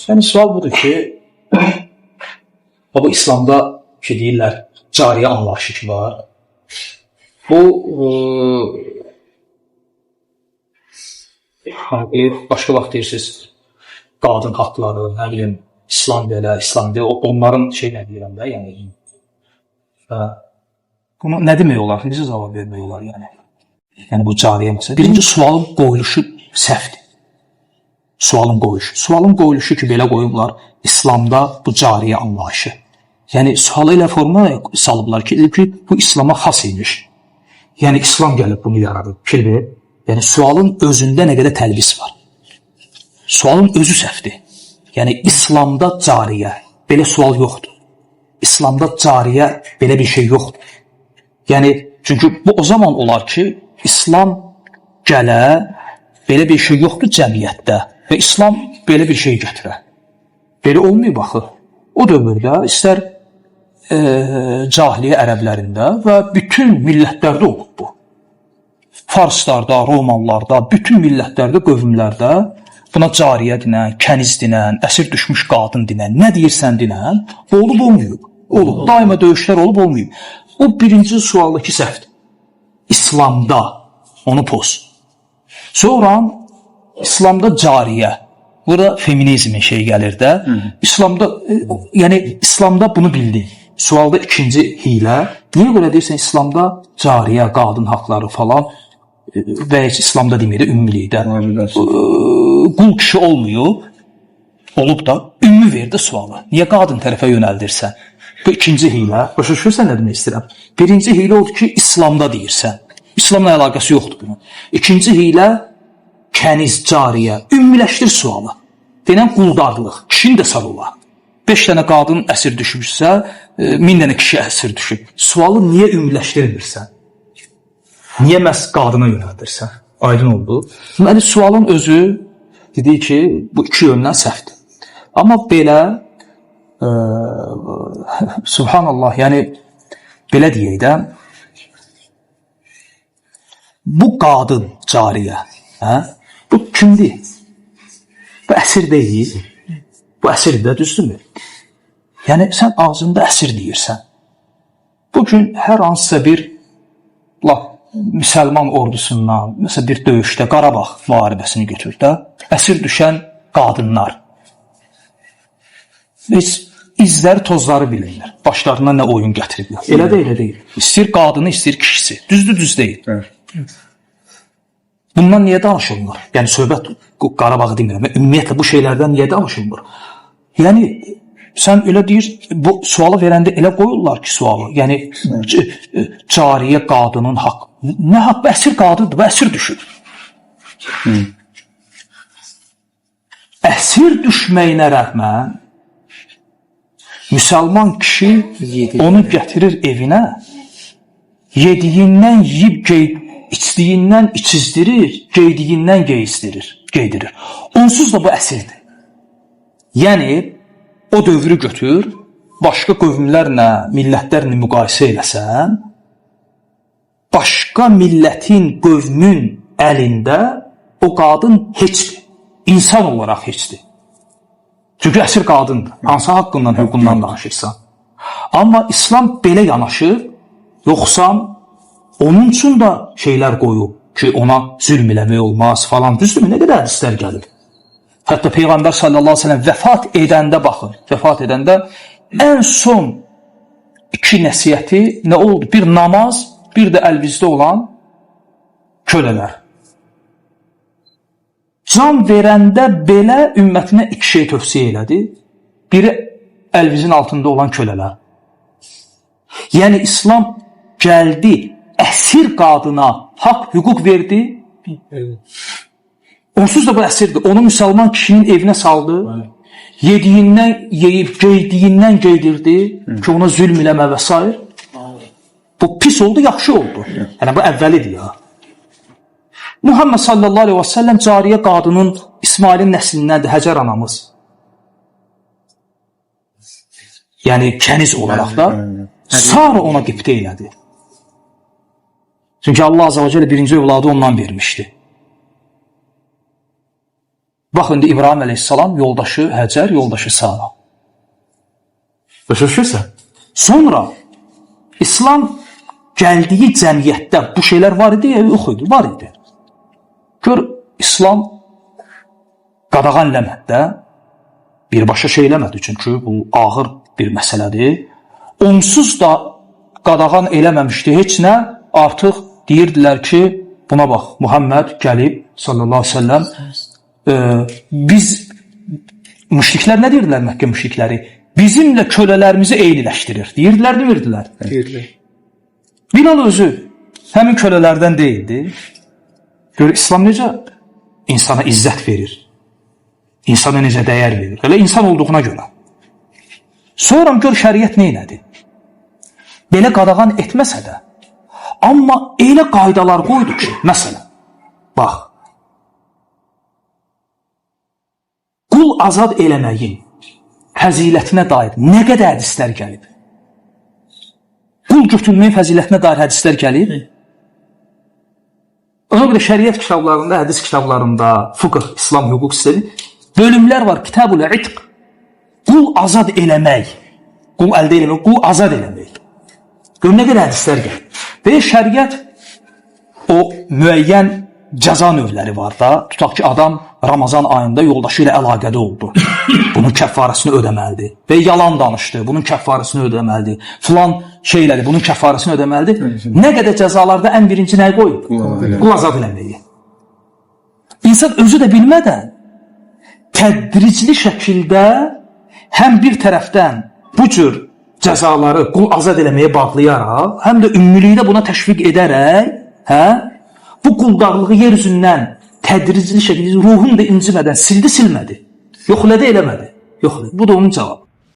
Yəni sual budur ki, bu İslamda ki deyirlər, cariyə anlayışı ki var. Bu başqa vaxt deyirsiniz, qadın haqları, nə bilim, İslam belə, İslam deyil, onların şey nə deyirəm də, yəni. Bunu nə demək olar, necə cavab vermək olar, yəni. Yəni bu cariyə məsələ. Birinci sualın qoyuluşu səhvdir. Sualın qoyuluşu ki, belə qoyublar, İslamda bu cariyə anlayışı. Yəni, sualı ilə forma salıblar ki, bu İslama xas imiş. Yəni, İslam gəlib bunu yaradıb, fikir. Yəni, sualın özündə nə qədər təlbis var. Sualın özü səhvdir. Yəni, İslamda cariyə, belə sual yoxdur. İslamda cariyə, belə bir şey yoxdur. Yəni, çünki bu o zaman olar ki, İslam gələ, belə bir şey yoxdur cəmiyyətdə və İslam belə bir şey gətirə. Belə olmayıb axı. O dövrdə istər cahiliyə ərəblərində və bütün millətlərdə olub bu. Farslarda, Romalılarda, bütün millətlərdə, qövmlərdə buna cariyə dinən, kəniz dinən, əsir düşmüş qadın dinən, nə deyirsən dinən, olub olmayıb. Olub, daima döyüşlər olub olmayıb. O birinci sualdakı səhvdir. İslamda, onu poz. Sonra İslamda cariyə, burada feminizmin şey gəlir də, İslamda, yəni İslamda bunu bildik. Sualda ikinci hilə, niyə görə deyirsən İslamda cariyə, qadın haqları falan və heç İslamda deməkdə ümmilikdə qul kişi olmuyor, olub da ümmi verdi sualı. Niyə qadın tərəfə yönəldirsən? Bu ikinci hilə, başa düşürsən nə demək istəyirəm? Birinci hilə odur ki, İslamda deyirsən. İslamla əlaqəsi yoxdur bunun. İkinci hilə, kəniz, cariyə, ümmiləşdir sualı. Denən quldarlıq, kişini də sal ola. 5 dənə qadın əsir düşmüşsə, 1000 dənə kişi əsir düşüb. Sualı niyə ümmiləşdirmirsən? Niyə məhz qadına yönəldirsən? Aydın oldu. Deməli, sualın özü dedik ki, bu iki yöndən səhvdir. Amma belə, subhanallah, yəni belə deyək də, bu qadın cariyə, bu kimdir? Bu əsir deyil. Bu əsir də düzdürmü? Yəni, sən ağzında əsir deyirsən. Bugün hər hansısa bir müsəlman ordusundan, məsələn, bir döyüşdə Qarabağ müharibəsini götür də, əsir düşən qadınlar. Heç izləri, tozları bilinir. Başlarına nə oyun gətiriblər. Elə də elə deyil. İstəyir qadını, istəyir kişisi. Düzdür, düz deyil. Bundan niyə danışılmır? Yəni, söhbət Qarabağı demirəm. Ümumiyyətlə, bu şeylərdən niyə danışılmır? Yəni, sən elə deyir, bu sualı verəndə elə qoyurlar ki, sualı. Yəni, cariyə qadının haqq. Nə haqq? Bu əsir qadındır, bu əsir düşür. Əsir düşməyinə rəhmən, müsəlman kişi onu gətirir evinə, yediyindən yiyib içdiyindən içizdirir, geydiyindən geydirir. Onsuz da bu əsirdir. Yəni, o dövrü götür, başqa qövmlərlə, millətlərlə müqayisə eləsən, başqa millətin, qövmün əlində o qadın heçdir. İnsan olaraq heçdir. Çünki əsir qadındır. Hansı haqqından, hüququndan danışırsan. Amma İslam belə yanaşır, yoxsa onun üçün də şeylər qoyub ki, ona zülm eləmək olmaz falan. Düzdürmü? Nə qədər hədislər gəlir. Hətta Peyğəmbər sallallahu aleyhi ve sellem vəfat edəndə baxın, vəfat edəndə ən son 2 nəsiyyəti nə oldu? Bir namaz, bir də əlvizdə olan kölələr. Can verəndə belə ümmətinə 2 şey tövsiyə elədi. Biri əlvizin altında olan kölələr. Yəni İslam gəldi, əsir qadına haqq, hüquq verdi. Onsuz da bu əsirdir. Onu müsəlman kişinin evinə saldı. Yediyindən yeyib, geydiyindən geydirdi ki, ona zülm eləmə və s. Bu pis oldu, yaxşı oldu. Yəni bu əvvəlidir ya. Muhammed sallallahu aleyhi ve sellem cariyə qadının İsmailin nəslindəndir, Həcər anamız. Yəni kəniz olaraq da Sara ona qibtə elədi. Çünki Allah azə və cəllə birinci övladı ondan vermişdi. Bax, indi İbrahim əleyhissalam, yoldaşı Həcər, yoldaşı Sara. Başa düşürsən? Sonra İslam gəldiyi cəmiyyətdə bu şeylər var idi ya, yox idi, var idi. Gör, İslam qadağan eləmədi də, birbaşa şey eləmədi, çünki bu ağır bir məsələdir. Onsuz da qadağan eləməmişdi heç nə, artıq deyirdilər ki, buna bax, Muhammed gəlib, sallallahu aleyhi ve sellem, biz, müşriklər nə deyirdilər Məkkə müşrikləri? Bizimlə kölələrimizi eyniləşdirir. Deyirdilər, demirdilər? Deyirdilər. Bilal özü həmin kölələrdən deyildi. Gör, İslam necə insana izzət verir, insana necə dəyər verir, elə insan olduğuna görə. Sonra gör, şəriət neynədi? Belə qadağan etməsə də, amma elə qaydalar qoydu ki, məsələn, bax, qul azad eləməyin fəzilətinə dair nə qədər hədislər gəlib? Qul götürməyin fəzilətinə dair hədislər gəlib? Ona görə şəriət kitablarında, hədis kitablarında, fıqh, İslam, hüquq sistemi bölümlər var. Kitab-ül İtq. Qul azad eləmək. Qul əldə eləmək, qul azad eləmək. Gör, nə qədər hədislər gəlib. Və şəriət o müəyyən cəza növləri var da. Tutaq ki, adam Ramazan ayında yoldaşı ilə əlaqədə oldu. Bunun kəffarəsini ödəməlidir. Və yalan danışdı. Bunun kəffarəsini ödəməlidir. Filan şeyləri, bunun kəffarəsini ödəməlidir. Nə qədər cəzalarda ən birinci nəyi qoyub? Qul azad eləməyi. İnsan özü də bilmədən tədricli şəkildə həm bir tərəfdən bu cür cəzaları qul azad eləməyə bağlayaraq, həm də ümumilikdə buna təşviq edərək, bu quldarlığı yer üzündən tədricli şəkildə ruhun da incimədən sildi, silmədi. Yoxladı, eləmədi. Yoxladı. Bu da onun cavabı.